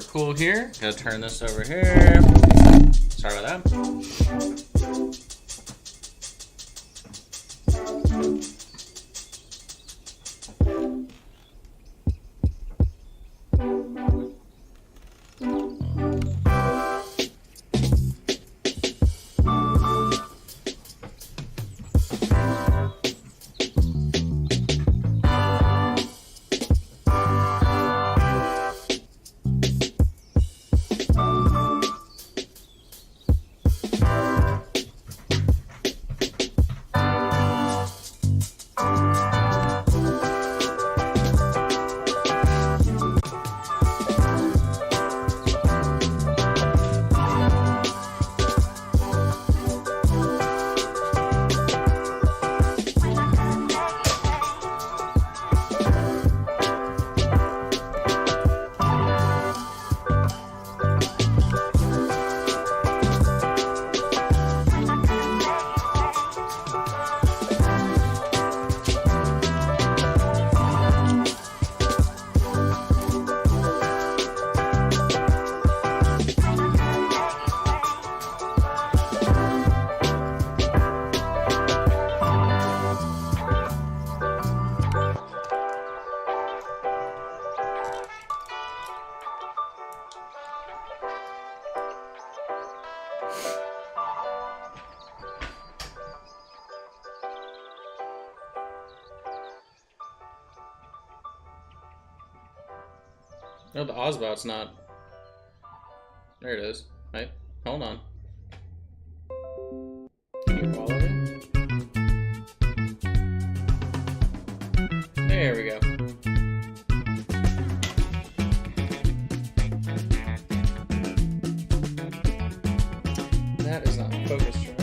cool here. Gotta turn this over here. Sorry about that. No, the Ozbot's not. There it is. Right? Hold on. Can you follow it? There we go. That is not focused right.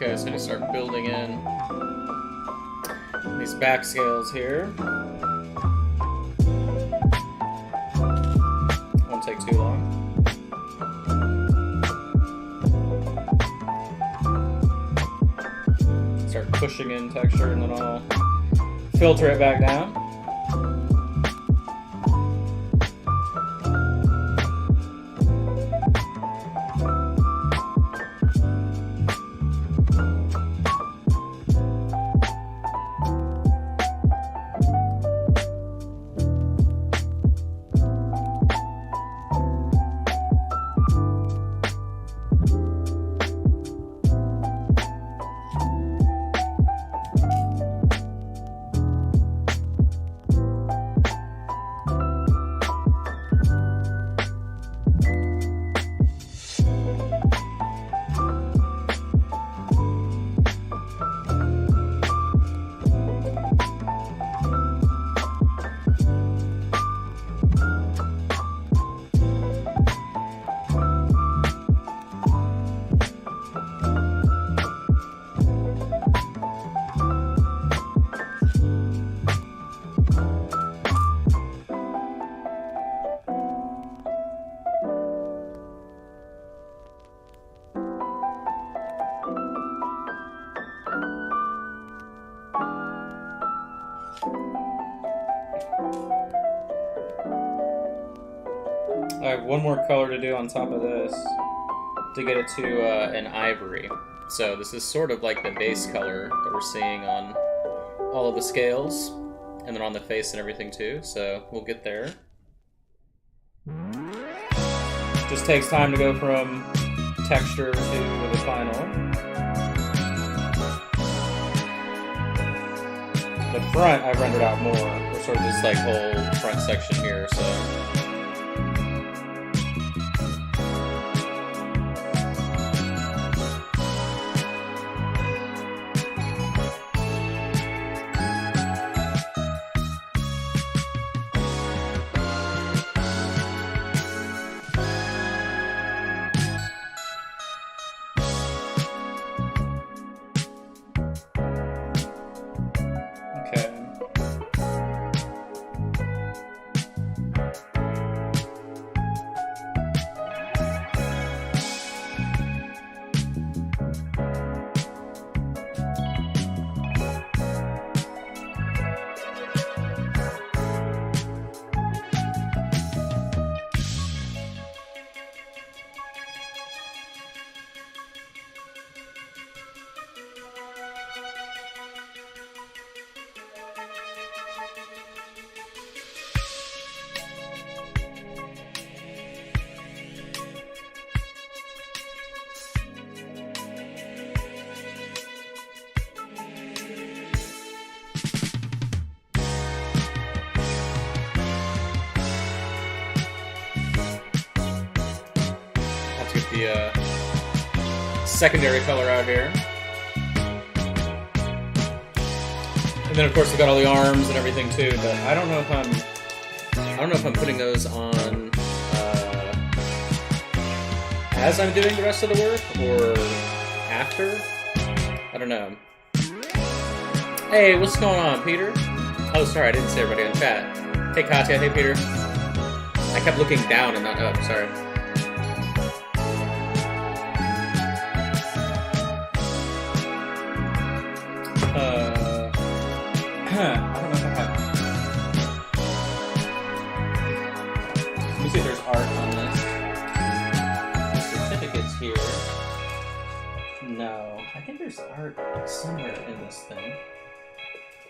Okay, so I need to start building in these back scales here. Won't take too long. Start pushing in texture, and then I'll filter it back down. I have one more color to do on top of this to get it to an ivory. So this is sort of like the base color that we're seeing on all of the scales, and then on the face and everything too, so we'll get there. Just takes time to go from texture to the final. The front I've rendered out more, or sort of this like whole front section here, so. The secondary color out here, and then of course we've got all the arms and everything too. But I don't know if I'm putting those on as I'm doing the rest of the work or after. I don't know. Hey, what's going on, Peter? Oh, sorry, I didn't see everybody in chat. Hey, Katya. Hey, Peter. I kept looking down and not up. Sorry. I don't know if I have. Let me see if there's art on this. Certificates here. No, I think there's art somewhere in this thing.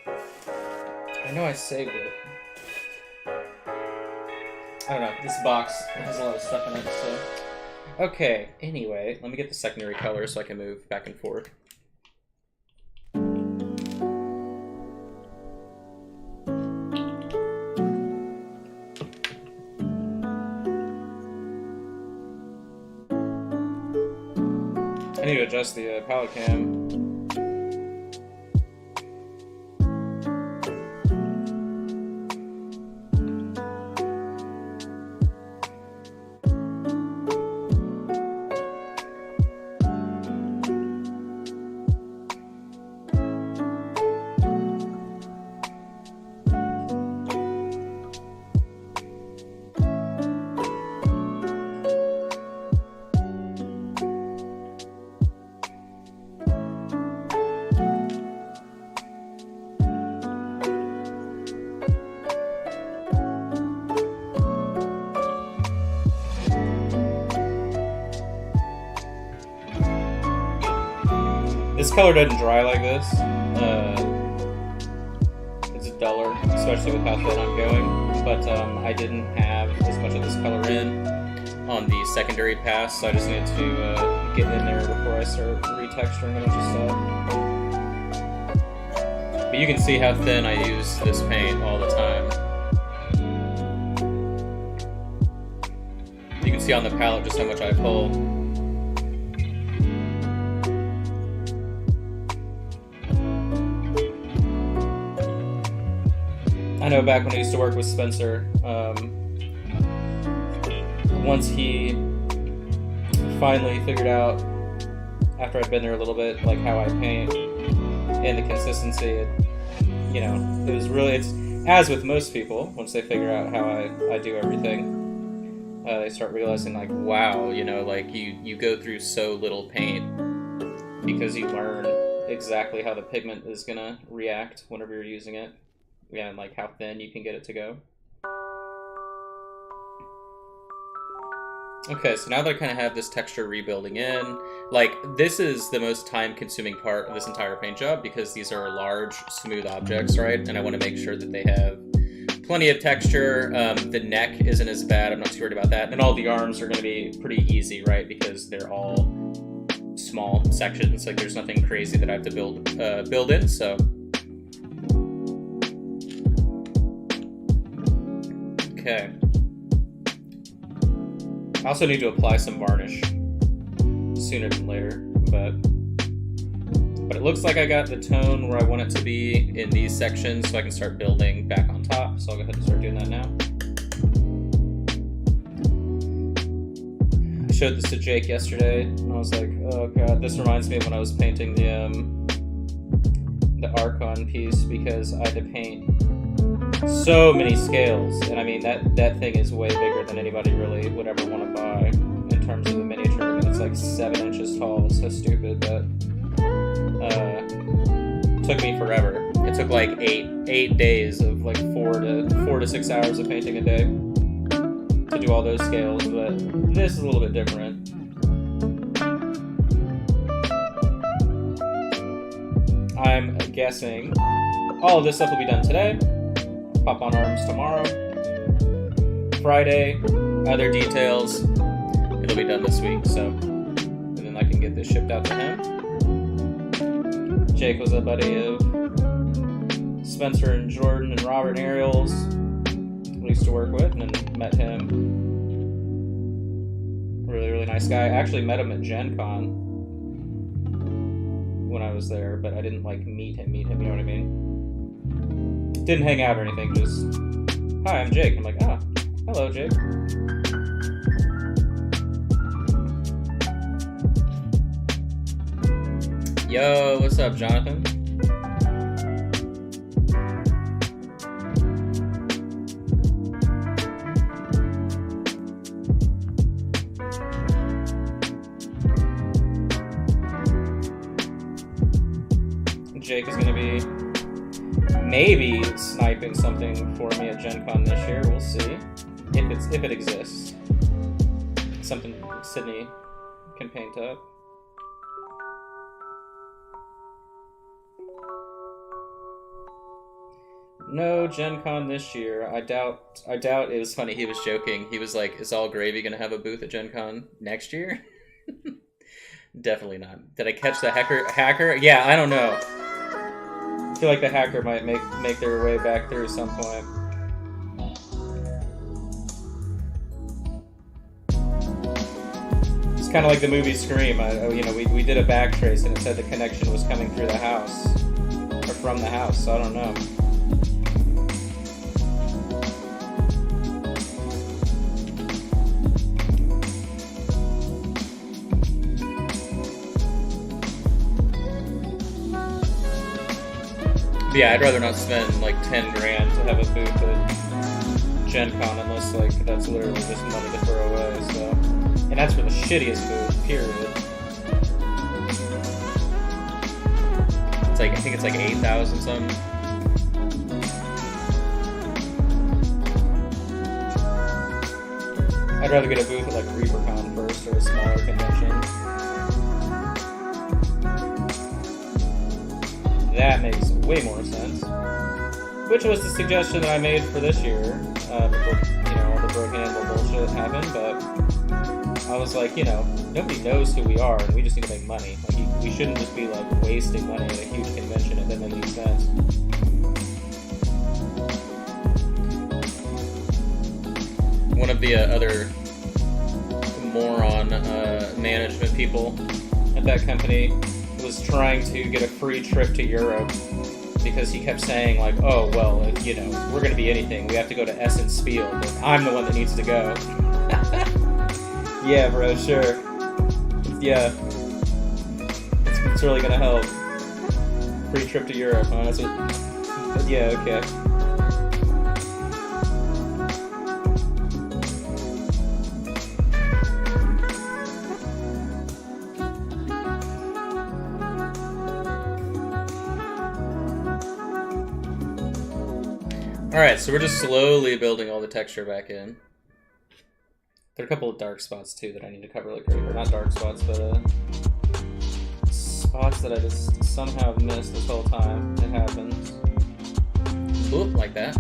I know I saved it. I don't know. This box has a lot of stuff in it, so. Okay, anyway, let me get the secondary color so I can move back and forth. I need to adjust the palette cam. This color doesn't dry like this. It's duller, especially with how thin I'm going. But I didn't have as much of this color in on the secondary pass, so I just needed to get in there before I start retexturing a bunch of stuff. But you can see how thin I use this paint all the time. You can see on the palette just how much I pull. I know back when I used to work with Spencer, once he finally figured out, after I'd been there a little bit, like how I paint and the consistency, it was really, it's as with most people, once they figure out how I do everything, they start realizing like, wow, like you go through so little paint because you learn exactly how the pigment is gonna react whenever you're using it, and like how thin you can get it to go. Okay, so now that I kind of have this texture rebuilding in, like, this is the most time-consuming part of this entire paint job because these are large, smooth objects, right? And I want to make sure that they have plenty of texture. The neck isn't as bad, I'm not too worried about that. And all the arms are going to be pretty easy, right? Because they're all small sections, like there's nothing crazy that I have to build in, so... Okay. I also need to apply some varnish sooner than later, but it looks like I got the tone where I want it to be in these sections, so I can start building back on top. So I'll go ahead and start doing that now. I showed this to Jake yesterday, and I was like, oh god, this reminds me of when I was painting the Archon piece, because I had to paint so many scales, and I mean that thing is way bigger than anybody really would ever want to buy in terms of the miniature. I mean, it's like 7 inches tall. It's so stupid, but it took me forever. It took like eight days of like 4 to 6 hours of painting a day to do all those scales. But this is a little bit different. I'm guessing all of this stuff will be done today. Pop on arms tomorrow. Friday, other details, it'll be done this week, so, and then I can get this shipped out to him. Jake was a buddy of Spencer and Jordan and Robert and Ariel's, we used to work with, and then met him. Really, really nice guy. I actually met him at Gen Con when I was there, but I didn't like meet him, you know what I mean? Didn't hang out or anything, just, hi, I'm Jake. I'm like, ah, hello, Jake. Yo, what's up, Jonathan? Jake is gonna be maybe sniping something for me at Gen Con this year. We'll see if it exists. Something Sydney can paint up. No Gen Con this year. I doubt. It was funny. He was joking. He was like, "Is All Gravy gonna have a booth at Gen Con next year?" Definitely not. Did I catch the hacker? Yeah, I don't know. I feel like the hacker might make their way back through at some point. It's kind of like the movie Scream. We did a back trace and it said the connection was coming through the house or from the house. So I don't know. But yeah, I'd rather not spend like 10 grand to have a booth at Gen Con unless like that's literally just money to throw away. So, and that's for the shittiest booth, period. It's like, I think it's like 8,000 something. I'd rather get a booth at like ReaperCon first or a smaller convention. that makes way more sense. Which was the suggestion that I made for this year, before, you know, all the broken anvil bullshit happened, but I was like, you know, nobody knows who we are, and we just need to make money. Like, we shouldn't just be, like, wasting money at a huge convention. It doesn't make any sense. One of the other moron management people at that company was trying to get a free trip to Europe because he kept saying, like, oh, well, if, you know, we're going to be anything, we have to go to Essen Spiel, but I'm the one that needs to go. Yeah, bro, sure. Yeah. It's really going to help. Free trip to Europe, huh? That's what... Yeah, okay. Alright, so we're just slowly building all the texture back in. There are a couple of dark spots too that I need to cover, like, or not dark spots, but spots that I just somehow have missed this whole time. It happens. Oop, like that.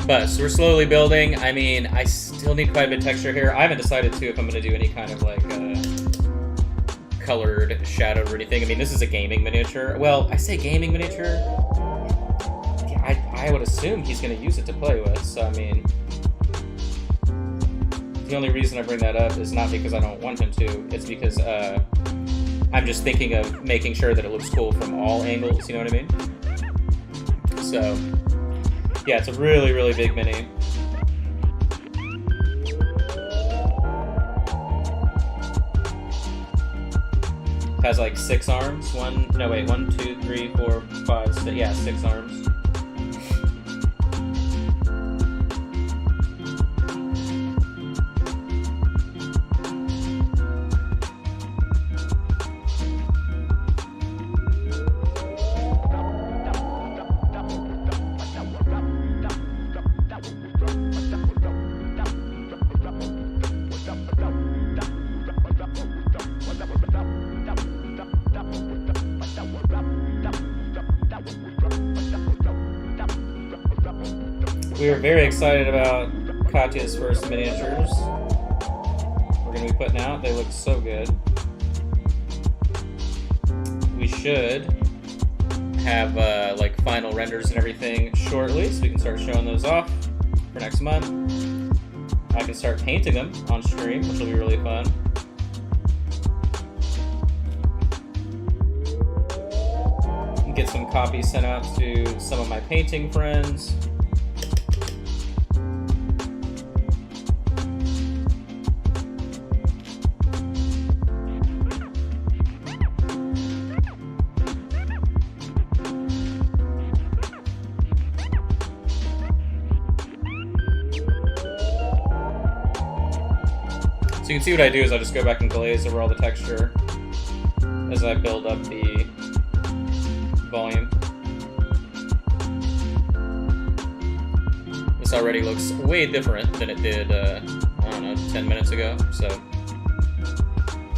But, so we're slowly building. I mean, I still need quite a bit of texture here. I haven't decided too if I'm going to do any kind of, like, colored shadow or anything. I mean, this is a gaming miniature. Well, I say gaming miniature. I would assume he's going to use it to play with, so I mean, the only reason I bring that up is not because I don't want him to, it's because I'm just thinking of making sure that it looks cool from all angles, you know what I mean? So, yeah, it's a really, really big mini. Has like 6 arms, 1, 2, 3, 4, 5, 6, yeah, 6 arms. We are very excited about Katya's first miniatures we're going to be putting out. They look so good. We should have like final renders and everything shortly, so we can start showing those off for next month. I can start painting them on stream, which will be really fun. Get some copies sent out to some of my painting friends. So you can see what I do is I just go back and glaze over all the texture as I build up the volume. This already looks way different than it did, I don't know, 10 minutes ago. So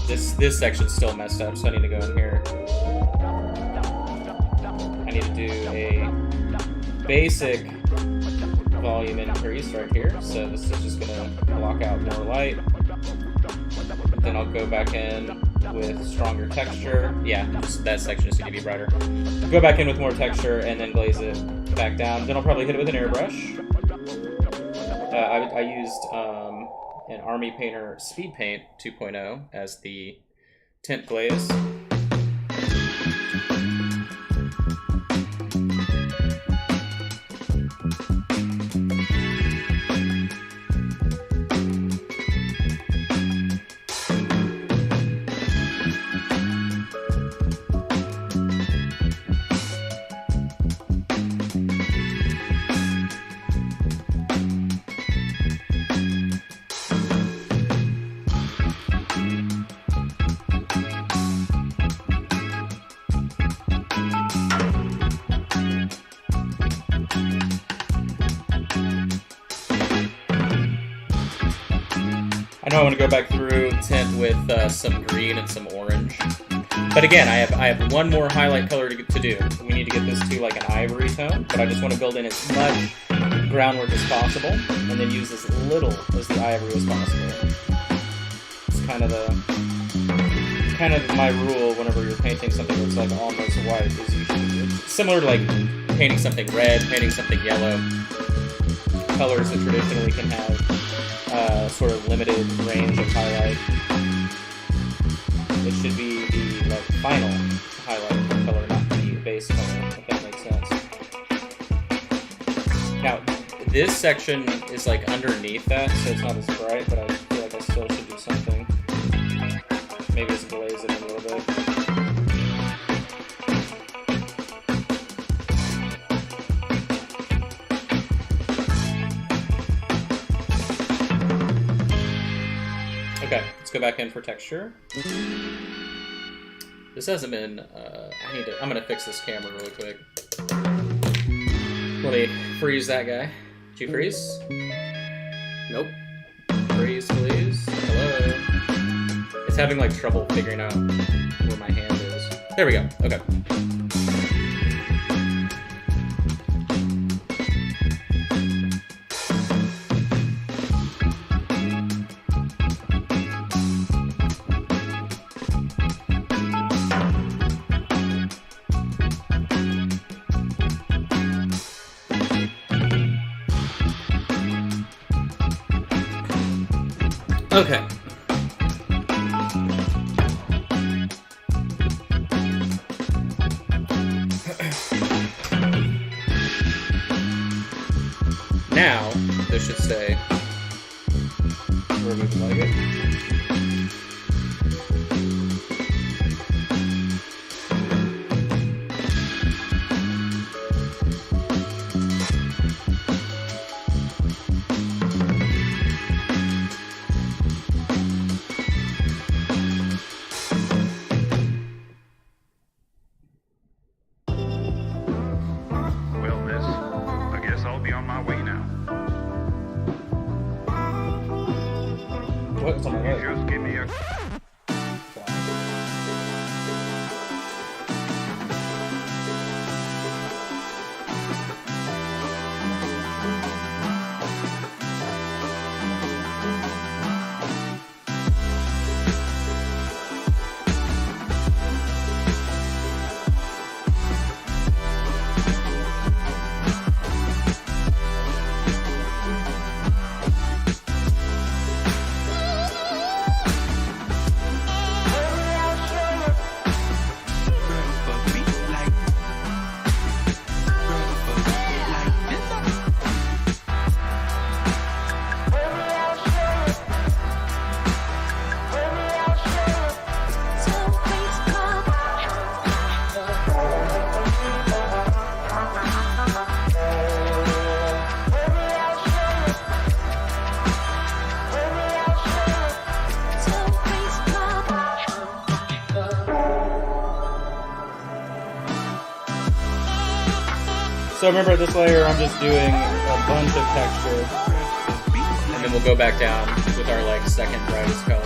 this section's still messed up, so I need to go in here. I need to do a basic volume increase right here. So this is just gonna block out more light. Then I'll go back in with stronger texture. Yeah, that section just needs to be brighter. Go back in with more texture and then glaze it back down. Then I'll probably hit it with an airbrush. I used an Army Painter Speed Paint 2.0 as the tint glaze. I know I want to go back through tint with some green and some orange. But again, I have one more highlight color to do. We need to get this to like an ivory tone, but I just want to build in as much groundwork as possible, and then use as little as the ivory as possible. It's kind of my rule whenever you're painting something that's like almost white. Is you should, it's similar to like painting something red, painting something yellow. Colors that traditionally can have sort of limited range of highlight. It should be the like final highlight color, not the base color, if that makes sense. Now, this section is like underneath that, so it's not as bright, but I feel like I still should do something. Maybe just glaze it a little bit. Okay, let's go back in for texture. This hasn't been, I'm gonna fix this camera really quick. Let me freeze that guy. Did you freeze? Nope. Freeze, please. Hello. It's having like trouble figuring out where my hand is. There we go, okay. Okay. Now, this should say remove light. What's on my head? Just give me a... So remember this layer, I'm just doing a bunch of texture, and then we'll go back down with our like second brightest color.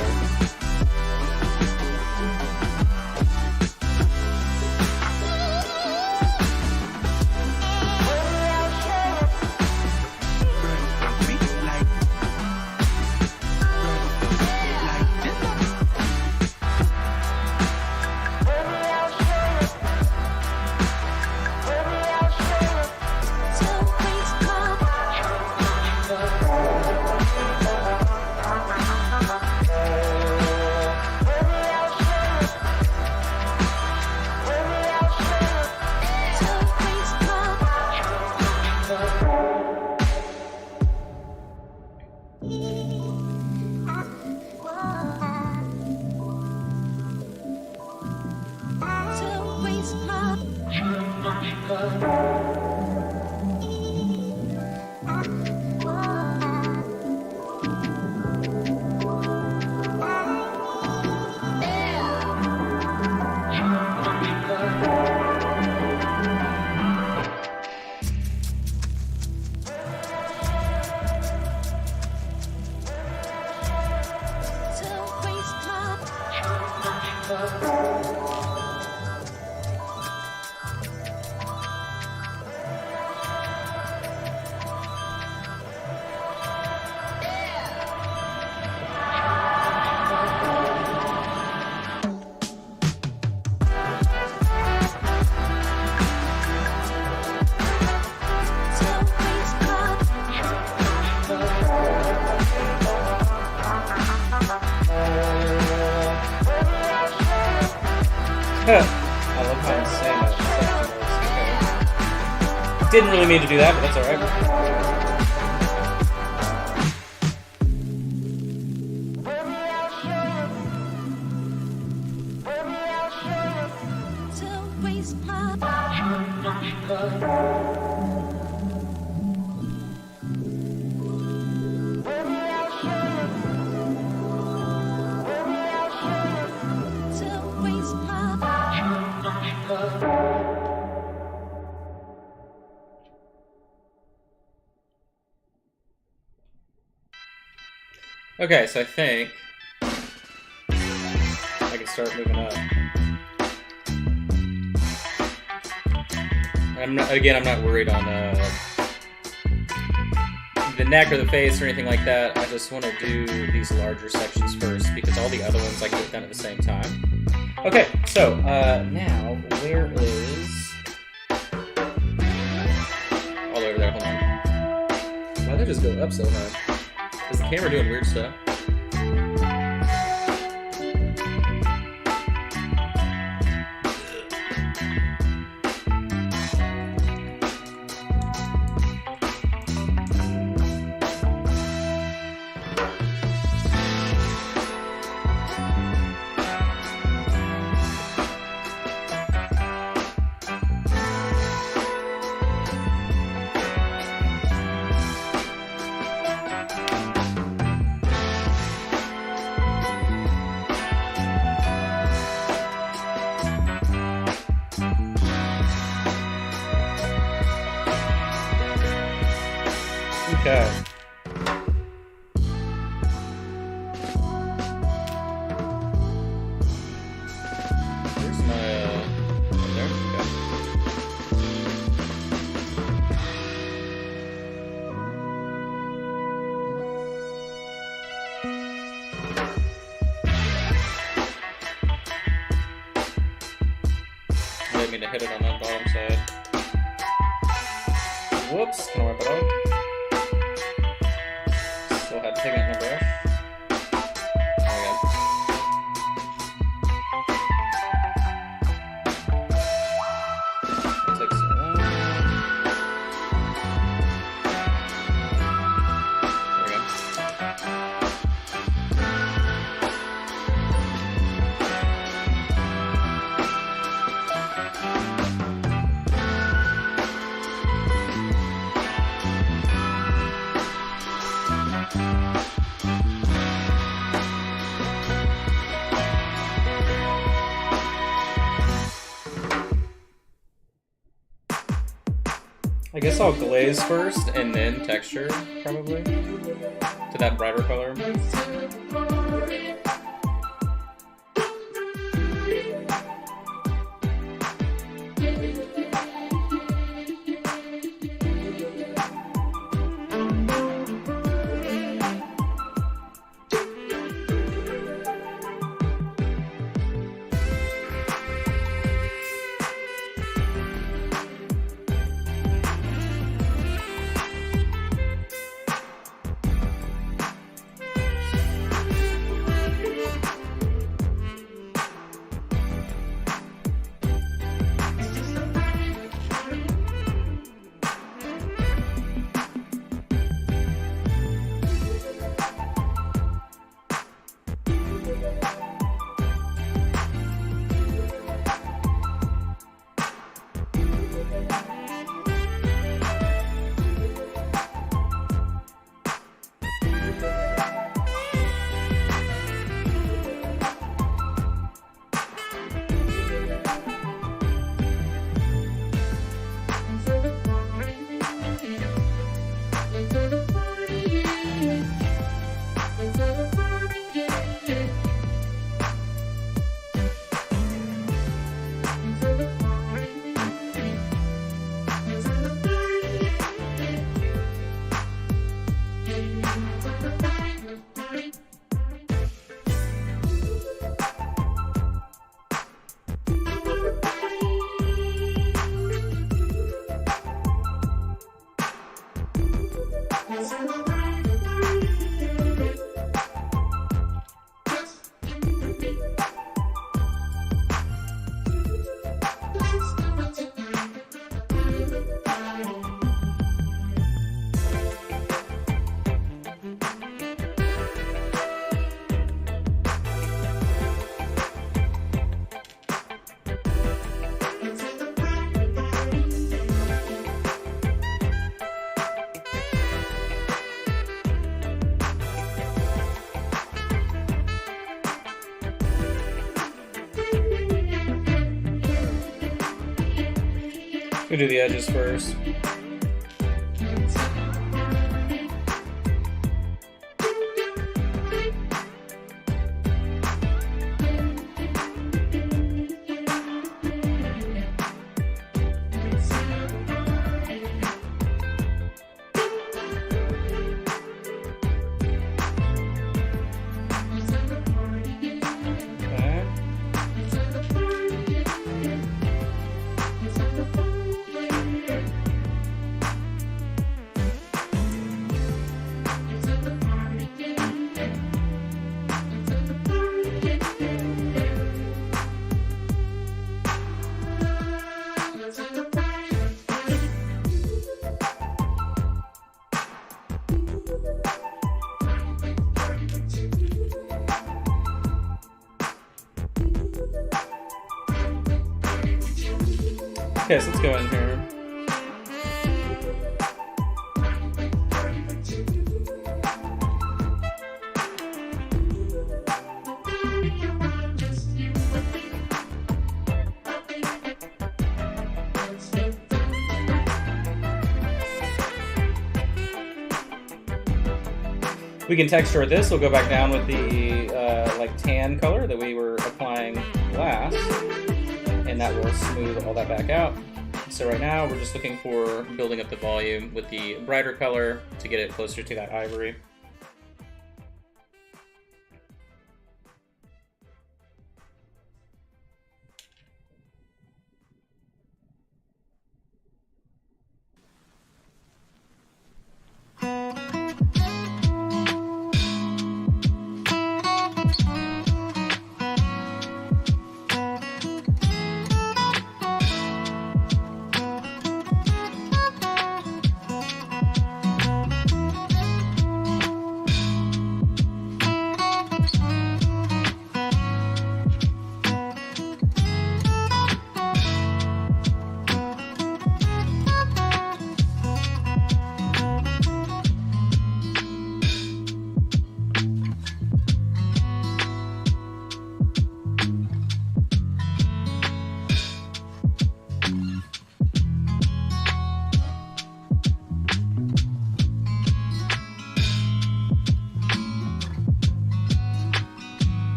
I love how insane that section is. Okay. Didn't really mean to do that, but that's alright. Okay, so I think I can start moving up. I'm not worried on the neck or the face or anything like that. I just want to do these larger sections first because all the other ones I can get done at the same time. Okay, so now where is all over there? Hold on. Why'd I just go up so high? Is the camera doing weird stuff? Okay. Where's my, there we go. I didn't mean to hit it on that bottom side. Whoops, can I wipe it out? Still had pigment in the brush. There we go. I'll take some of that. There we go. I guess I'll glaze first and then texture, probably, to that brighter color. We'll do the edges first. Okay, so let's go in here. We can texture this. We'll go back down with the like tan color that we were applying last, and that will smooth all that back out. So right now we're just looking for building up the volume with the brighter color to get it closer to that ivory.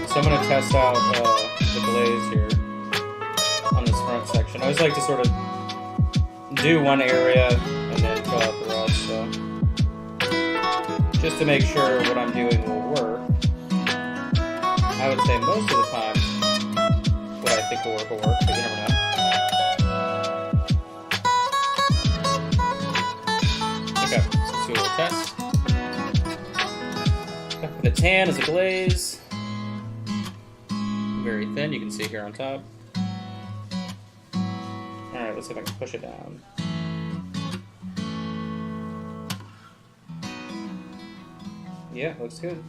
So I'm going to test out the glaze here on this front section. I always like to sort of do one area and then fill out the rest, so just to make sure what I'm doing will work. I would say most of the time what I think will work, but you never know. Okay, so let's do a little test. The tan is a glaze. Very thin, you can see here on top. Alright, let's see if I can push it down. Yeah, looks good.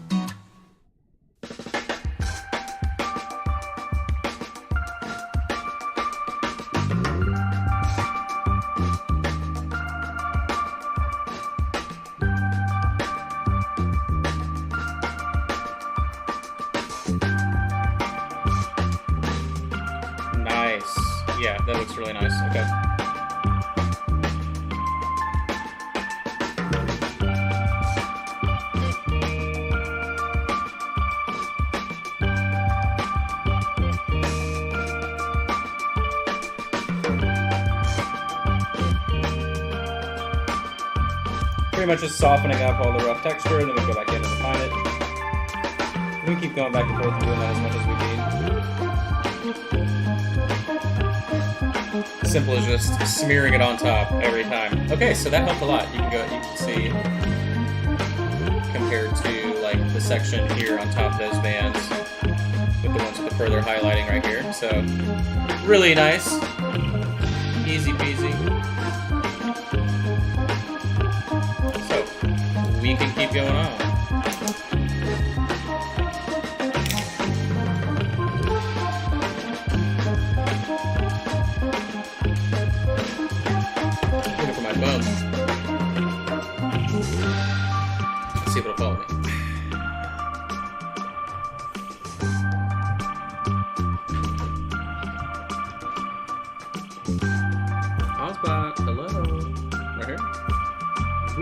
Nice. Yeah, that looks really nice. Okay. Pretty much just softening up all the rough texture, and then we go back in and refine it. We can keep going back and forth and doing that as much as we need. Simple as just smearing it on top every time. Okay, so that helped a lot. You can see compared to like the section here on top of those bands with the ones with the further highlighting right here. So really nice. Easy peasy. So we can keep going on. Looking for my bum. Let's see if it'll follow me. Hotspot, hello. Right here.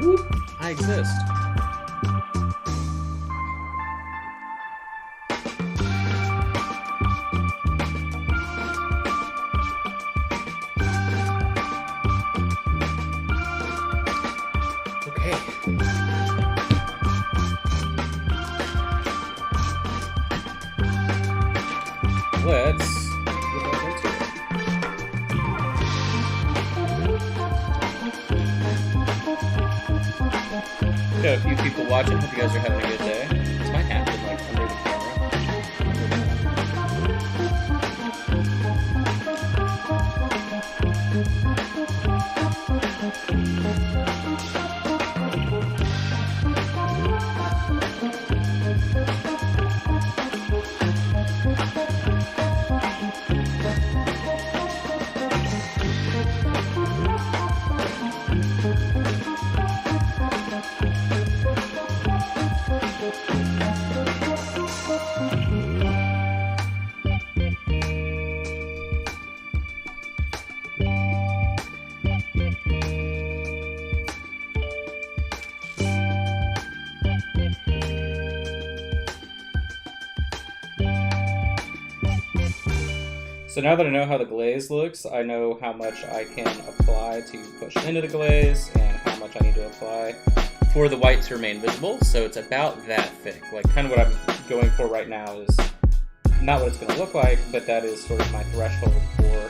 Whoop, I exist. Okay. Let's get back into it. Got a few people watching. Hope you guys are having a good day. It's my hat been like under the camera. So now that I know how the glaze looks, I know how much I can apply to push into the glaze and how much I need to apply for the white to remain visible. So it's about that thick. Like kind of what I'm going for right now is not what it's going to look like, but that is sort of my threshold for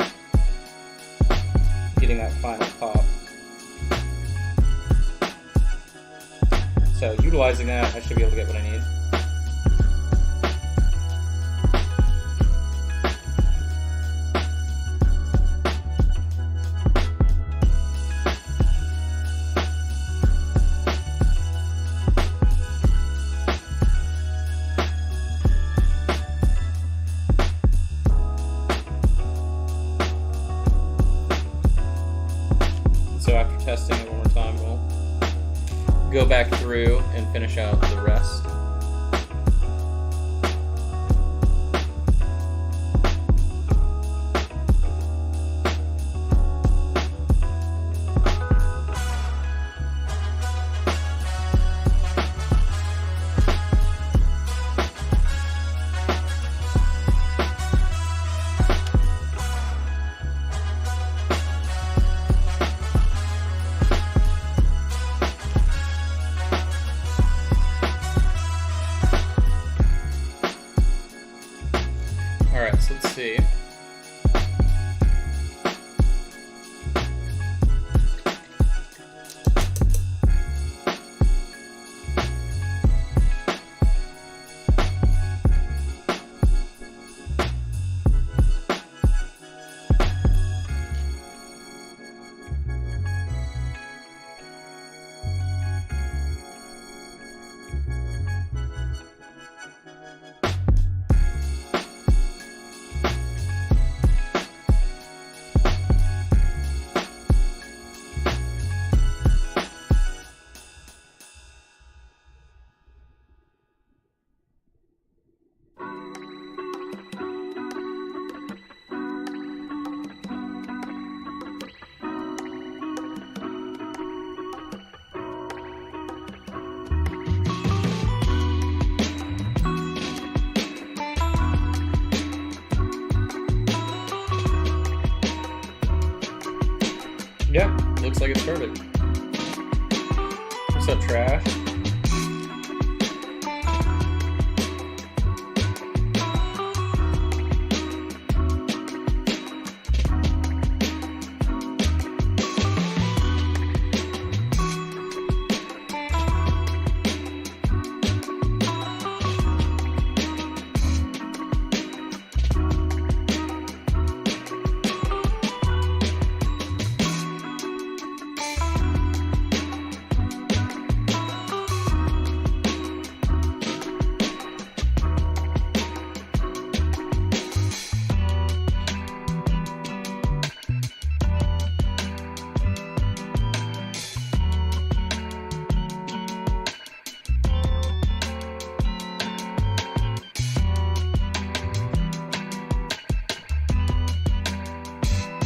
getting that final pop. So utilizing that, I should be able to get what I need. So after testing it one more time, we'll go back through and finish out the rest. Alright, so let's see. Yeah, looks like it's perfect. What's up, trash?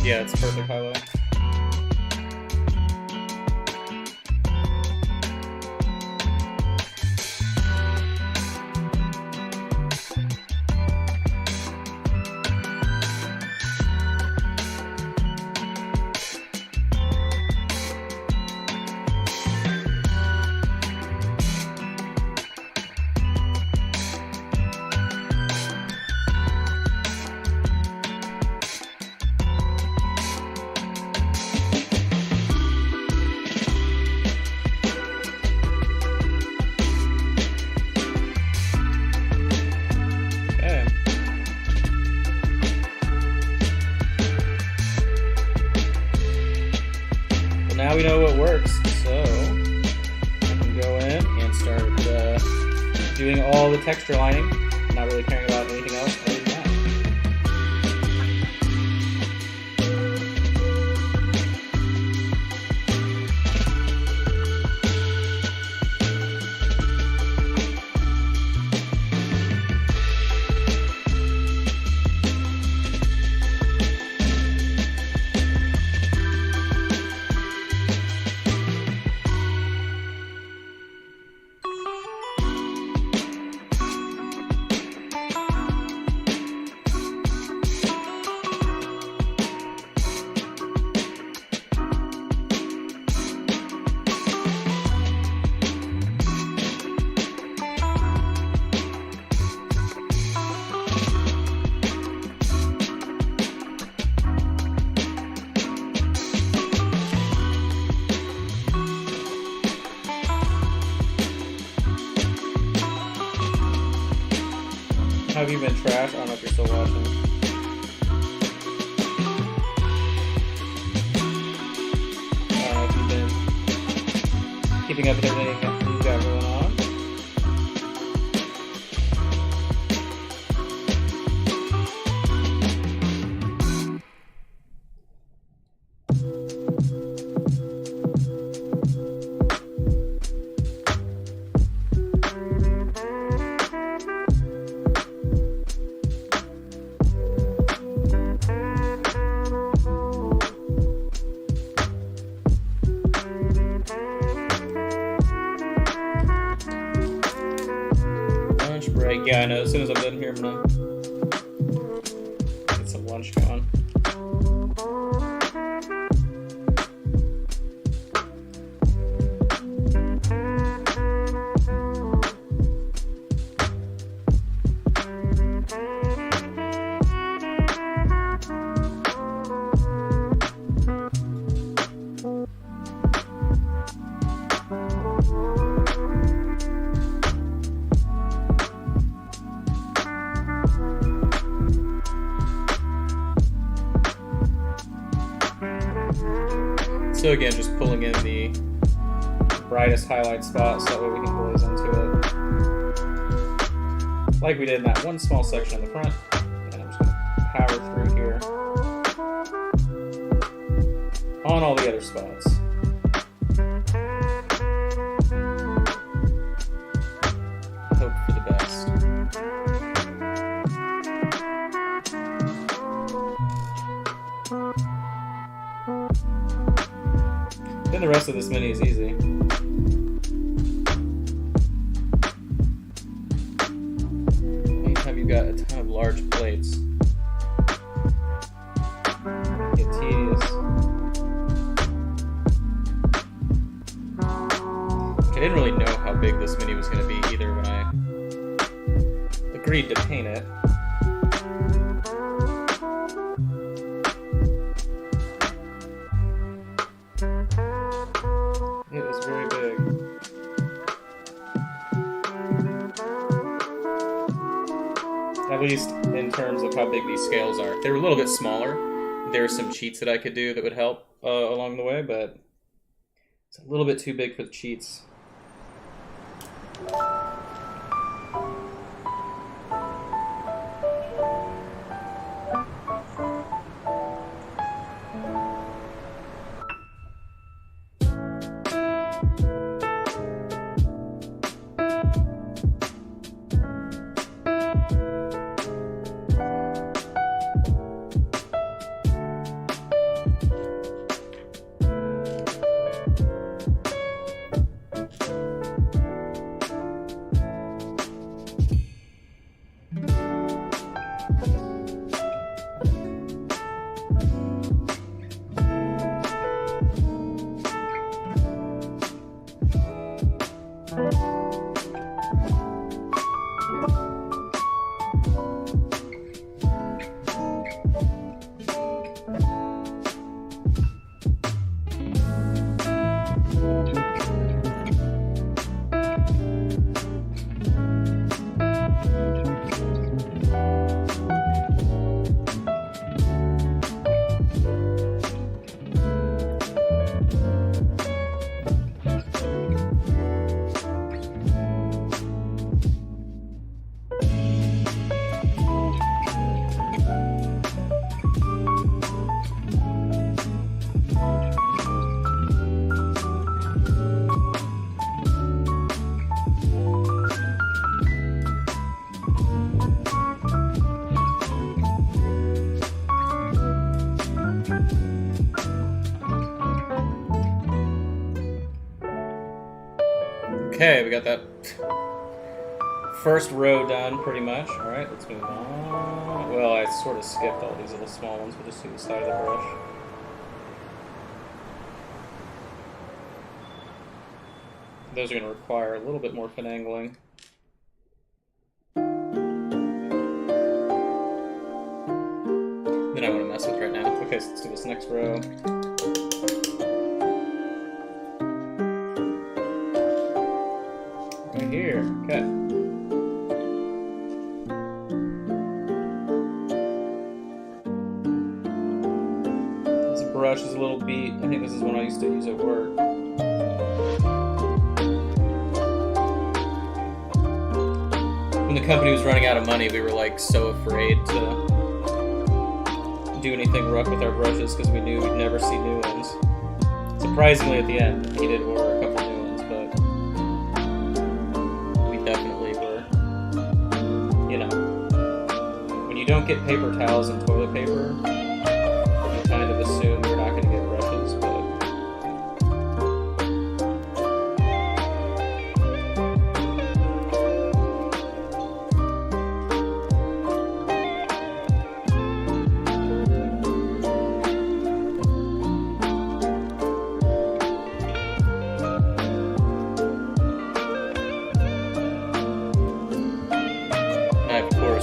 Yeah, it's perfect highlight. Now we know what works, so I can go in and start doing all the texture lining, not really caring about anything else other than that. How have you been, Trash? I don't know if you're still watching. I don't know if you've been keeping up with everything that you've got going on. Break. Yeah, I know. As soon as I'm done here, I'm gonna get some lunch going. So again, just pulling in the brightest highlight spot so that way we can glaze into it. Like we did in that one small section in the front. And I'm just going to power through here on all the other spots. Hope for the best. Then the rest of this mini is easy. Anytime you've got a ton of large plates, it get tedious. I didn't really know how big this mini was going to be either when I agreed to paint it. It is very big. At least in terms of how big these scales are. If they were a little bit smaller, there are some cheats that I could do that would help along the way, but it's a little bit too big for the cheats. Okay, we got that first row done pretty much. Alright, let's move on. Well, I sort of skipped all these little small ones. We'll just do the side of the brush. Those are going to require a little bit more finagling. Than I want to mess with right now. Okay, so let's do this next row. Right here. Okay. This brush is a little beat. I think this is one I used to use at work. When the company was running out of money, we were like so afraid to do anything rough with our brushes because we knew we'd never see new ones. Surprisingly, at the end, he did order a couple new ones, but we definitely were, you know, when you don't get paper towels and toilet paper, you kind of assume you're not going to get brushes, but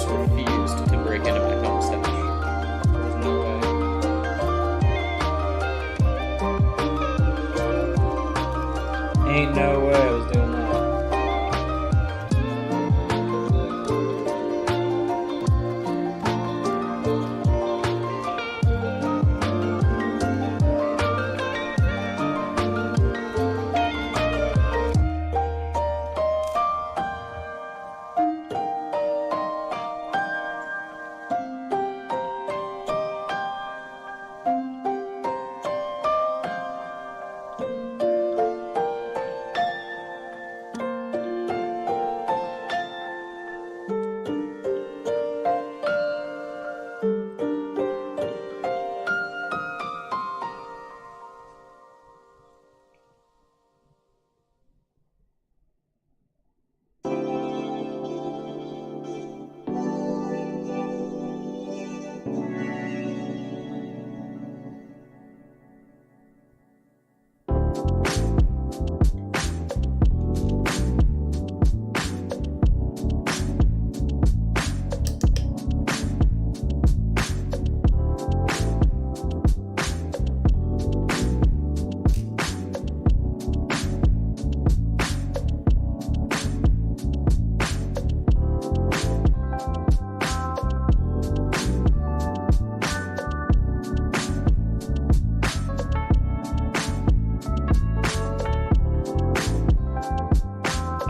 refused to break into my phone stash. There's no way. Ain't no way I was doing that.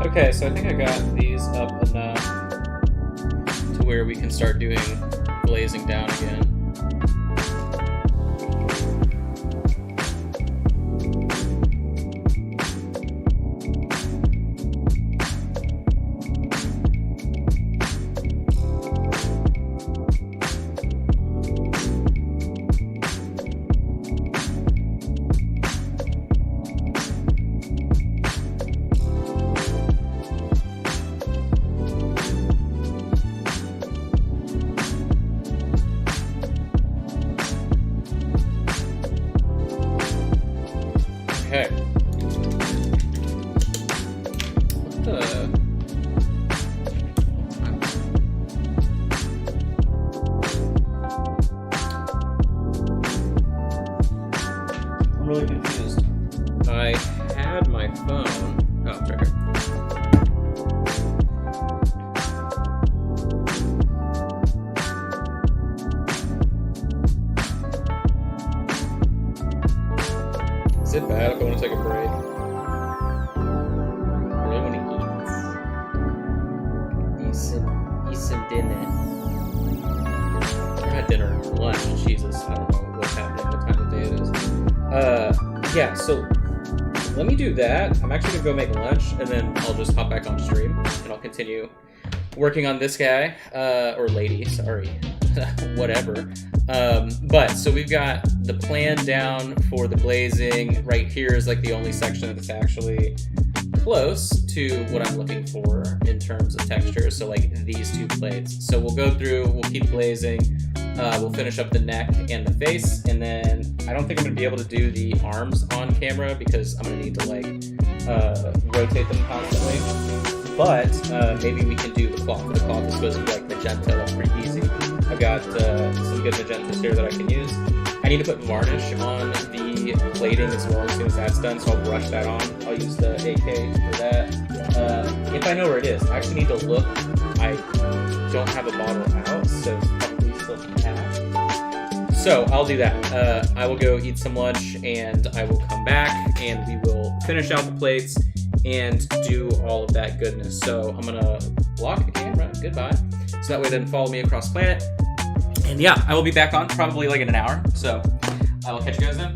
Okay, so I think I got these up enough to where we can start doing glazing down again. Okay. What the? I'm really confused. I had my phone. Oh, it's right here. Is it bad if I want to take a break? I really want to eat some dinner. I had dinner, lunch, Jesus, I don't know what's happening, what time of day it is. Yeah, so let me do that. I'm actually gonna go make lunch, and then I'll just hop back on stream, and I'll continue working on this guy, or lady, sorry, whatever. But so we've got the plan down for the glazing. Right here is like the only section that's actually close to what I'm looking for in terms of texture. So like these two plates. So we'll go through, we'll keep glazing, we'll finish up the neck and the face, and then I don't think I'm gonna be able to do the arms on camera because I'm gonna need to like rotate them constantly. But maybe we can do the cloth. The cloth is supposed to be like magenta, that's pretty easy. I've got some good magentas here that I can use. I need to put varnish on the plating as well as soon as that's done, so I'll brush that on. I'll use the AK for that. If I know where it is, I actually need to look. I don't have a bottle out, so probably still have. So I'll do that. I will go eat some lunch, and I will come back, and we will finish out the plates and do all of that goodness. So I'm gonna block the camera. Goodbye. So that way it doesn't follow me across planet. And yeah, I will be back on probably like in an hour. So I will catch you guys then.